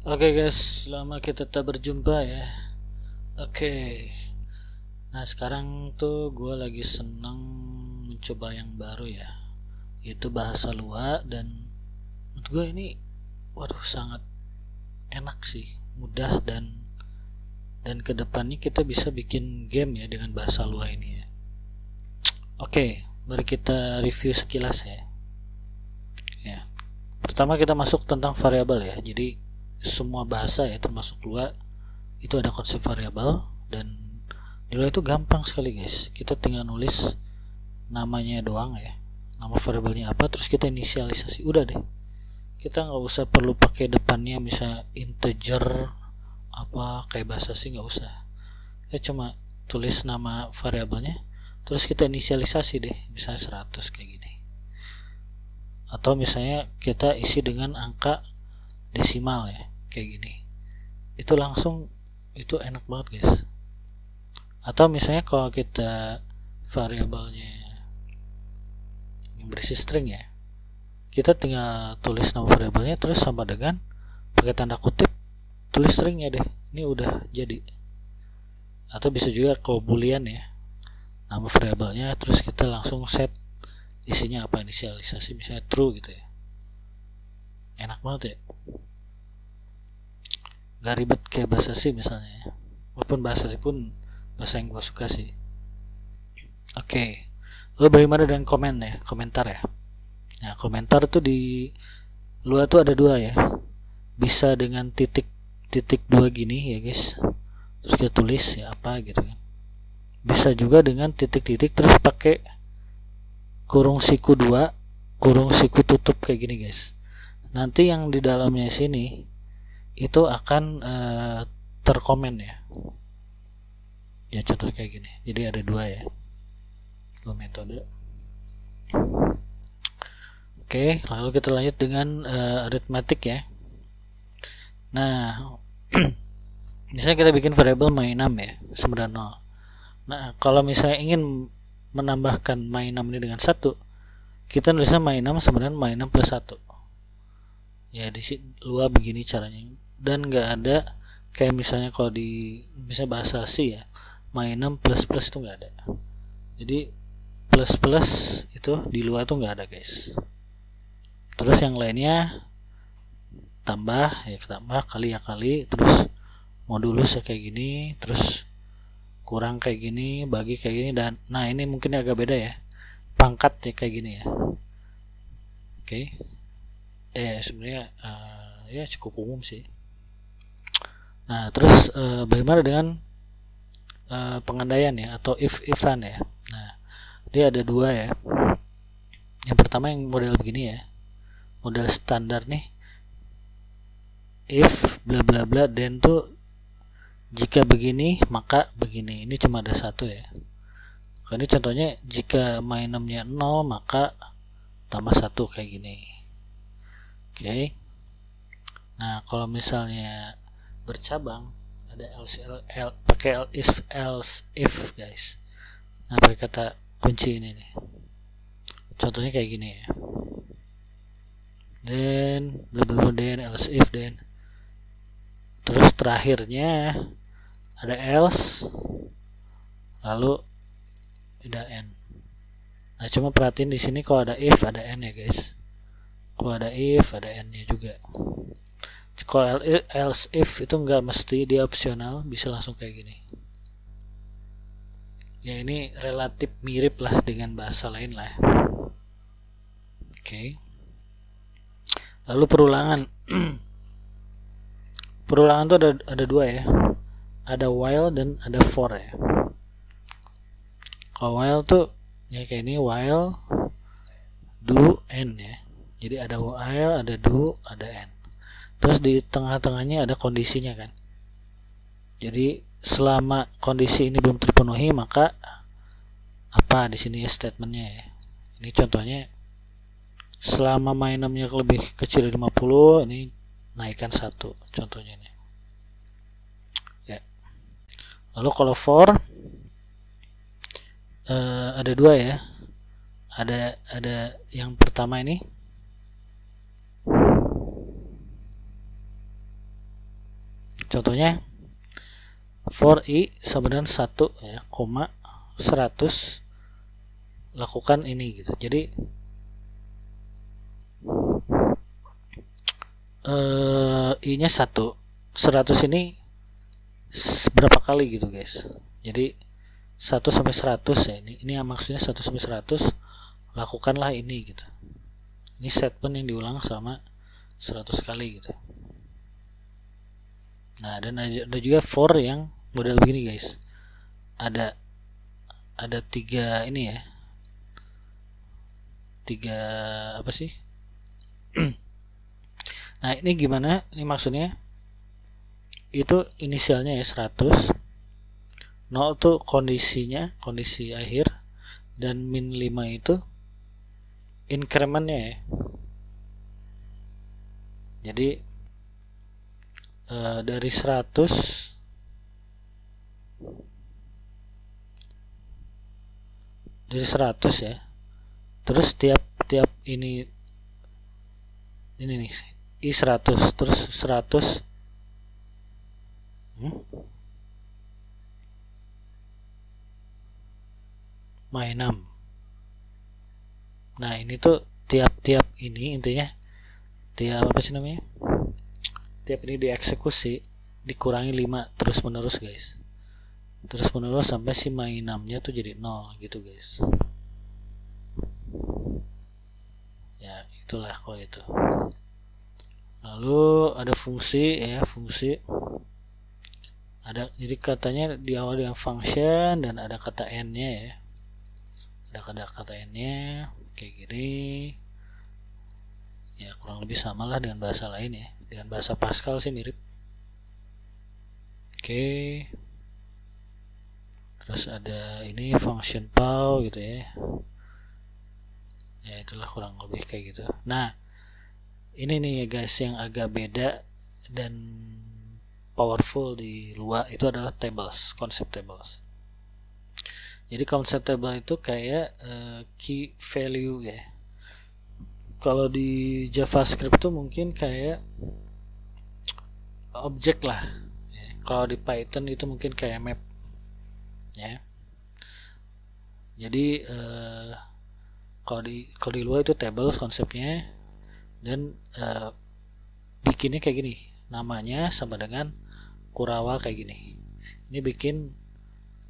Oke guys, lama kita tak berjumpa ya. Oke, nah sekarang tuh gue lagi seneng mencoba yang baru ya, yaitu bahasa Lua. Dan menurut gue ini, waduh, sangat enak sih, mudah, dan kedepannya kita bisa bikin game ya dengan bahasa Lua ini ya. Oke, mari kita review sekilas ya. Ya, pertama kita masuk tentang variabel ya. Jadi semua bahasa ya termasuk Lua itu ada konsep variabel, dan di Lua itu gampang sekali guys. Kita tinggal nulis namanya doang ya, nama variabelnya apa, terus kita inisialisasi, udah deh. Kita nggak usah perlu pakai depannya misal integer apa kayak bahasa sih, nggak usah. Kita cuma tulis nama variabelnya, terus kita inisialisasi deh, misalnya 100 kayak gini. Atau misalnya kita isi dengan angka desimal ya, kayak gini. Itu langsung, itu enak banget guys. Atau misalnya kalau kita variabelnya yang berisi string ya, kita tinggal tulis nama variabelnya terus sama dengan pakai tanda kutip tulis stringnya deh, ini udah jadi. Atau bisa juga kalau boolean ya, nama variabelnya terus kita langsung set isinya apa, inisialisasi misalnya true gitu ya. Enak banget ya, gak ribet kayak bahasa C misalnya ya. Walaupun bahasa C pun bahasa yang gue suka sih. Oke, lalu bagaimana dengan komen ya, komentar ya. Nah, komentar tuh di Lua tuh ada dua ya, bisa dengan titik dua gini ya guys, terus kita tulis ya apa gitu kan. Bisa juga dengan titik-titik terus pakai kurung siku 2 kurung siku tutup kayak gini guys. Nanti yang di dalamnya sini itu akan terkomen ya. Ya contoh kayak gini. Jadi ada dua ya, dua metode. Oke, lalu kita lanjut dengan arithmetic ya. Nah, misalnya kita bikin variabel my6 ya, sama dengan 0. Nah, kalau misalnya ingin menambahkan my6 ini dengan 1, kita nulisnya my6 sama dengan my6 plus 1. Ya, di Lua begini caranya. Dan nggak ada kayak misalnya kalau di misalnya bahasa C ya, my6 plus plus itu nggak ada. Jadi plus plus itu di Lua tuh nggak ada guys. Terus yang lainnya tambah ya tambah, kali ya kali, terus modulus ya kayak gini, terus kurang kayak gini, bagi kayak gini, dan nah ini mungkin agak beda ya, pangkat ya kayak gini ya. Oke, sebenarnya ya cukup umum sih. Nah terus bagaimana dengan pengandaian ya, atau if-ifan ya. Nah dia ada dua ya. Yang pertama yang model begini ya, model standar nih, if bla bla bla, then tuh jika begini maka begini. Ini cuma ada satu ya. Ini contohnya jika my6-nya 0 maka tambah 1 kayak gini. Oke. Nah kalau misalnya bercabang ada else pakai else if guys. Nah pakai kata kunci ini nih. Contohnya kayak gini ya. Then bla bla bla, then else if, then terus terakhirnya ada else, lalu ada n. Nah cuma perhatiin di sini kalau ada if ada n ya guys. Kalau ada if ada n nya juga. Kalau else if itu nggak mesti, dia opsional, bisa langsung kayak gini. Ya ini relatif mirip lah dengan bahasa lain lah. Oke. Lalu perulangan. Perulangan tuh ada dua ya, ada while dan ada for ya. Kalau while tuh ya kayak ini, while, do, end ya. Jadi ada while, ada do, ada end. Terus di tengah-tengahnya ada kondisinya kan. Jadi selama kondisi ini belum terpenuhi maka apa di sini ya statementnya ya. Ini contohnya selama my6-nya lebih kecil dari 50, ini naikkan 1 contohnya nih ya. Lalu kalau for ada dua ya, ada yang pertama ini Contohnya for i sama dengan 1 ya, koma 100 lakukan ini gitu. Jadi i nya 100 ini berapa kali gitu guys. Jadi 1 sampai 100 ya, ini maksudnya 1 sampai 100 lakukanlah ini gitu. Ini statement yang diulang sama 100 kali gitu. Nah, dan ada juga for yang model begini guys. Ada 3 ini ya. 3 apa sih? Nah, ini gimana? Ini maksudnya itu inisialnya ya 100. 0 tuh kondisinya, kondisi akhir, dan min 5 itu incrementnya ya. Jadi dari 100 ya. Terus tiap ini nih i 100 terus 100 my 6. Nah, ini tuh tiap ini intinya tiap apa sih namanya? Tiap ini dieksekusi dikurangi 5 terus menerus guys. Terus menerus sampai si my 6-nya tuh jadi 0 gitu guys. Ya, itulah kalau itu. Lalu ada fungsi ya, fungsi. Ada, jadi katanya diawali dengan function dan ada kata n-nya ya. Ada kata n-nya kayak gini. Ya, kurang lebih sama lah dengan bahasa lain ya. Dengan bahasa Pascal sih mirip. Oke. Terus ada ini function pow gitu ya. Ya, itulah kurang lebih kayak gitu. Nah, ini nih ya guys yang agak beda dan powerful di Lua itu adalah tables, konsep tables. Jadi konsep table itu kayak key value ya. Kalau di JavaScript tuh mungkin kayak objek lah ya. Kalau di Python itu mungkin kayak map ya. Jadi kalau di luar itu tables konsepnya, dan bikinnya kayak gini, namanya sama dengan Kurawa kayak gini. Ini bikin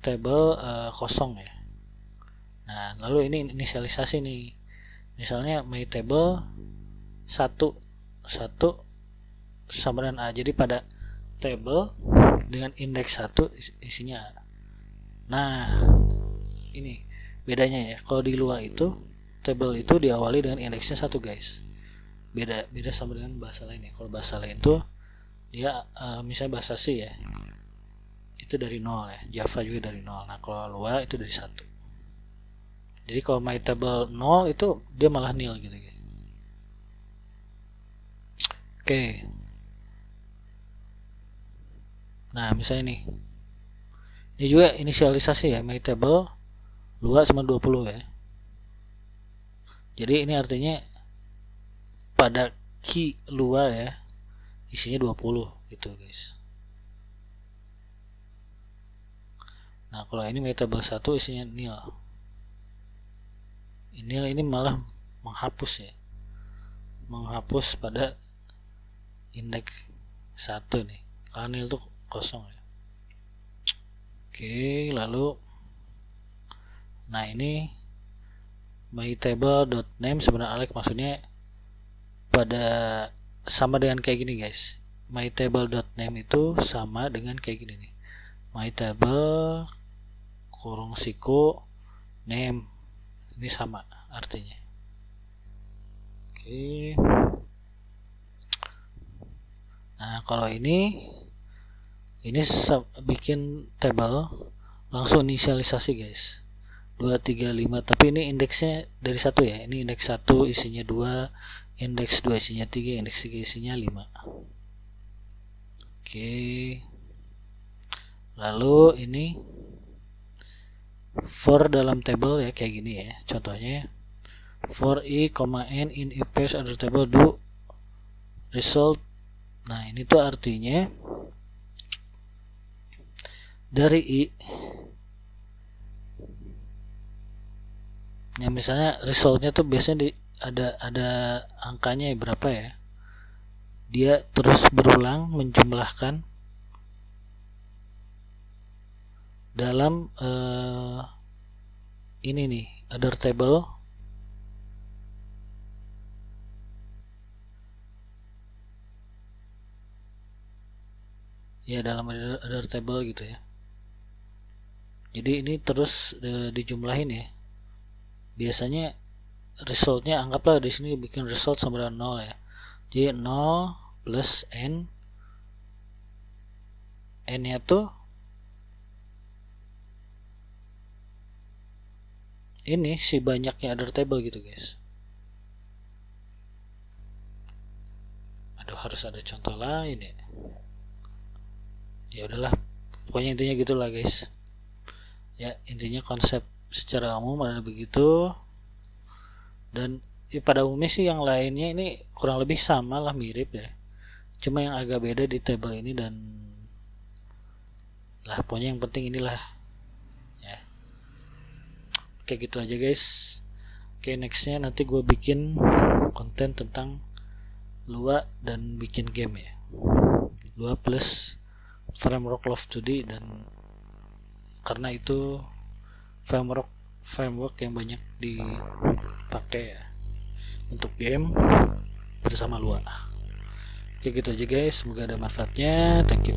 table kosong ya. Nah, lalu ini inisialisasi nih. Misalnya my table 1 sama dengan A. Jadi pada table dengan indeks 1 isinya A. Nah, ini bedanya ya. Kalau di luar itu table itu diawali dengan indeksnya 1 guys. Beda sama dengan bahasa lain ya. Kalau bahasa lain tuh dia misalnya bahasa C ya, itu dari 0 ya. Java juga dari 0. Nah, kalau Lua itu dari 1. Jadi kalau my table 0 itu dia malah nil gitu. Oke. Nah, misalnya nih. Ini juga inisialisasi ya, my table Lua sama 20 ya. Jadi ini artinya pada key Lua ya, isinya 20 gitu guys. Nah, kalau ini my table 1 isinya nil. Ini malah menghapus ya. Menghapus pada indeks 1 nih. Karena nil itu kosong ya. Oke, lalu nah ini myTable.name sebenarnya Alex maksudnya pada sama dengan kayak gini guys. myTable.name itu sama dengan kayak gini nih. myTable kurung siku name, ini sama artinya. Oke. Nah, kalau ini bikin table langsung inisialisasi guys. 2, 3, 5, tapi ini indeksnya dari 1 ya. Ini indeks 1 isinya 2, indeks 2 isinya 3, indeks 3 isinya 5. Oke. Lalu ini for dalam table ya kayak gini ya. Contohnya for i, n in i pairs under table do result. Nah, ini tuh artinya dari I ya, misalnya resultnya tuh biasanya ada angkanya ya, berapa ya, dia terus berulang menjumlahkan dalam ini nih, other table. Ya, dalam other table gitu ya. Jadi ini terus dijumlahin ya. Biasanya resultnya, anggaplah di sini bikin result sama dengan 0 ya. Jadi 0 plus n, n-nya tuh ini si banyaknya other table gitu guys. Aduh, harus ada contoh lain ya. Ya udahlah, pokoknya intinya gitulah guys. Ya, intinya konsep secara umum adalah begitu. Dan ya, pada umumnya sih yang lainnya ini kurang lebih sama lah, mirip ya. Cuma yang agak beda di table ini dan lah, pokoknya yang penting inilah ya. Oke, gitu aja guys. Oke, nextnya nanti gue bikin konten tentang Lua dan bikin game ya. Lua plus framework Love 2D, dan karena itu framework yang banyak dipakai ya untuk game bersama Lua. Oke, gitu aja guys, semoga ada manfaatnya. Thank you.